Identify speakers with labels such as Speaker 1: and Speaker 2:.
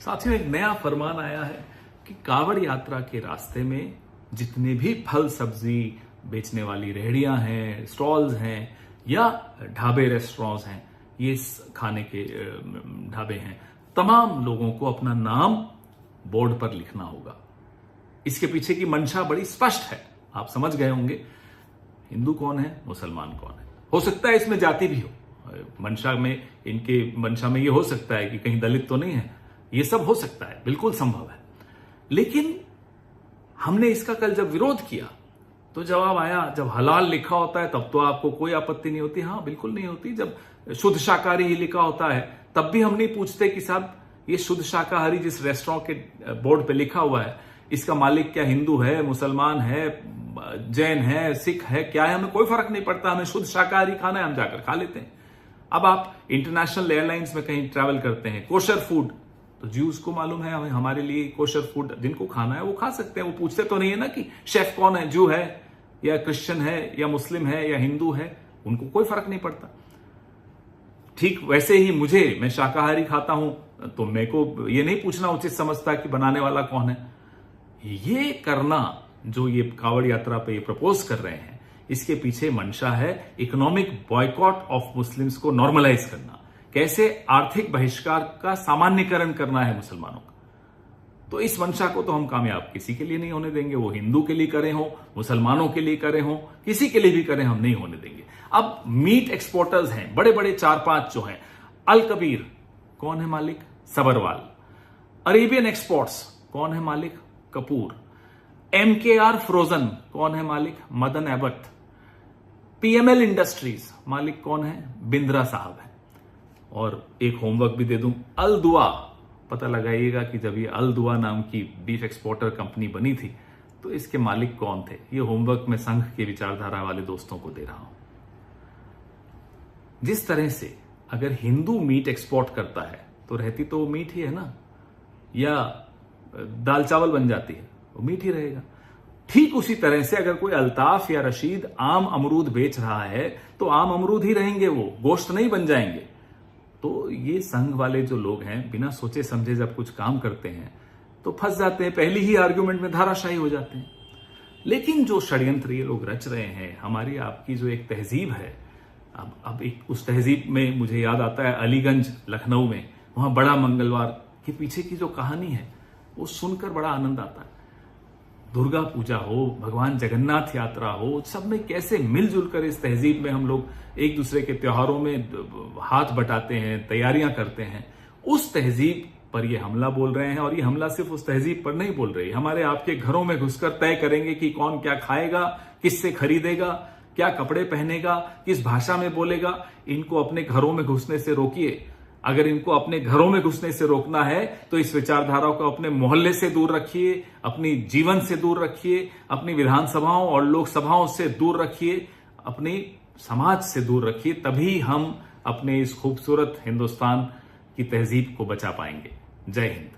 Speaker 1: साथियों, एक नया फरमान आया है कि कांवड़ यात्रा के रास्ते में जितने भी फल सब्जी बेचने वाली रेहड़ियां हैं, स्टॉल्स हैं या ढाबे रेस्टोरेंट्स हैं, ये खाने के ढाबे हैं, तमाम लोगों को अपना नाम बोर्ड पर लिखना होगा। इसके पीछे की मंशा बड़ी स्पष्ट है, आप समझ गए होंगे। हिंदू कौन है, मुसलमान कौन है। हो सकता है इसमें जाति भी हो, मंशा में ये हो सकता है कि कहीं दलित तो नहीं है, ये सब हो सकता है, बिल्कुल संभव है। लेकिन हमने इसका कल जब विरोध किया तो जवाब आया, जब हलाल लिखा होता है तब तो आपको कोई आपत्ति नहीं होती। हाँ, बिल्कुल नहीं होती। जब शुद्ध शाकाहारी ही लिखा होता है तब भी हम नहीं पूछते कि साहब ये शुद्ध शाकाहारी जिस रेस्टोरेंट के बोर्ड पे लिखा हुआ है, इसका मालिक क्या हिंदू है, मुसलमान है, जैन है, सिख है, क्या है, हमें कोई फर्क नहीं पड़ता। हमें शुद्ध शाकाहारी खाना है, हम जाकर खा लेते हैं। अब आप इंटरनेशनल एयरलाइंस में कहीं ट्रैवल करते हैं, कोशर फूड, तो ज्यूज को मालूम है, हमें हमारे लिए कोशर फूड जिनको खाना है वो खा सकते हैं। वो पूछते तो नहीं है ना कि शेफ कौन है, जू है या क्रिश्चियन है या मुस्लिम है या हिंदू है, उनको कोई फर्क नहीं पड़ता। ठीक वैसे ही मैं शाकाहारी खाता हूं तो मेरे को ये नहीं पूछना उचित समझता कि बनाने वाला कौन है। ये करना जो ये कांवड़ यात्रा पे ये प्रपोज कर रहे हैं, इसके पीछे मंशा है इकोनॉमिक बॉयकॉट ऑफ मुस्लिम्स को नॉर्मलाइज करना। कैसे आर्थिक बहिष्कार का सामान्यकरण करना है मुसलमानों का। तो इस मंशा को तो हम कामयाब किसी के लिए नहीं होने देंगे। वो हिंदू के लिए करें हो, मुसलमानों के लिए करें हो, किसी के लिए भी करें, हम नहीं होने देंगे। अब मीट एक्सपोर्टर्स हैं बड़े बड़े 4-5 जो हैं, अल कबीर कौन है मालिक, सबरवाल। अरेबियन एक्सपोर्ट्स कौन है मालिक, कपूर। MKR फ्रोजन कौन है मालिक, मदन एबट। PML इंडस्ट्रीज मालिक कौन है, बिंद्रा साहब है। और एक होमवर्क भी दे दूं, अल दुआ, पता लगाइएगा कि जब ये अल दुआ नाम की बीफ एक्सपोर्टर कंपनी बनी थी तो इसके मालिक कौन थे। ये होमवर्क मैं संघ के विचारधारा वाले दोस्तों को दे रहा हूं। जिस तरह से अगर हिंदू मीट एक्सपोर्ट करता है तो रहती तो वो मीट ही है ना, या दाल चावल बन जाती है, वो मीट ही रहेगा। ठीक उसी तरह से अगर कोई अल्ताफ या रशीद आम अमरूद बेच रहा है तो आम अमरूद ही रहेंगे, वो गोश्त नहीं बन जाएंगे। तो ये संघ वाले जो लोग हैं, बिना सोचे समझे जब कुछ काम करते हैं तो फंस जाते हैं, पहली ही आर्ग्यूमेंट में धाराशायी हो जाते हैं। लेकिन जो षड्यंत्र ये लोग रच रहे हैं, हमारी आपकी जो एक तहजीब है, अब एक उस तहजीब में मुझे याद आता है अलीगंज लखनऊ में, वहां बड़ा मंगलवार के पीछे की जो कहानी है वो सुनकर बड़ा आनंद आता है। दुर्गा पूजा हो, भगवान जगन्नाथ यात्रा हो, सब में कैसे मिलजुल कर इस तहजीब में हम लोग एक दूसरे के त्योहारों में हाथ बटाते हैं, तैयारियां करते हैं। उस तहजीब पर ये हमला बोल रहे हैं, और ये हमला सिर्फ उस तहजीब पर नहीं बोल रहे, हमारे आपके घरों में घुसकर तय करेंगे कि कौन क्या खाएगा, किससे खरीदेगा, क्या कपड़े पहनेगा, किस भाषा में बोलेगा। इनको अपने घरों में घुसने से रोकिए। अगर इनको अपने घरों में घुसने से रोकना है तो इस विचारधारा को अपने मोहल्ले से दूर रखिए, अपनी जीवन से दूर रखिए, अपनी विधानसभाओं और लोकसभाओं से दूर रखिए, अपनी समाज से दूर रखिए। तभी हम अपने इस खूबसूरत हिंदुस्तान की तहजीब को बचा पाएंगे। जय हिंद।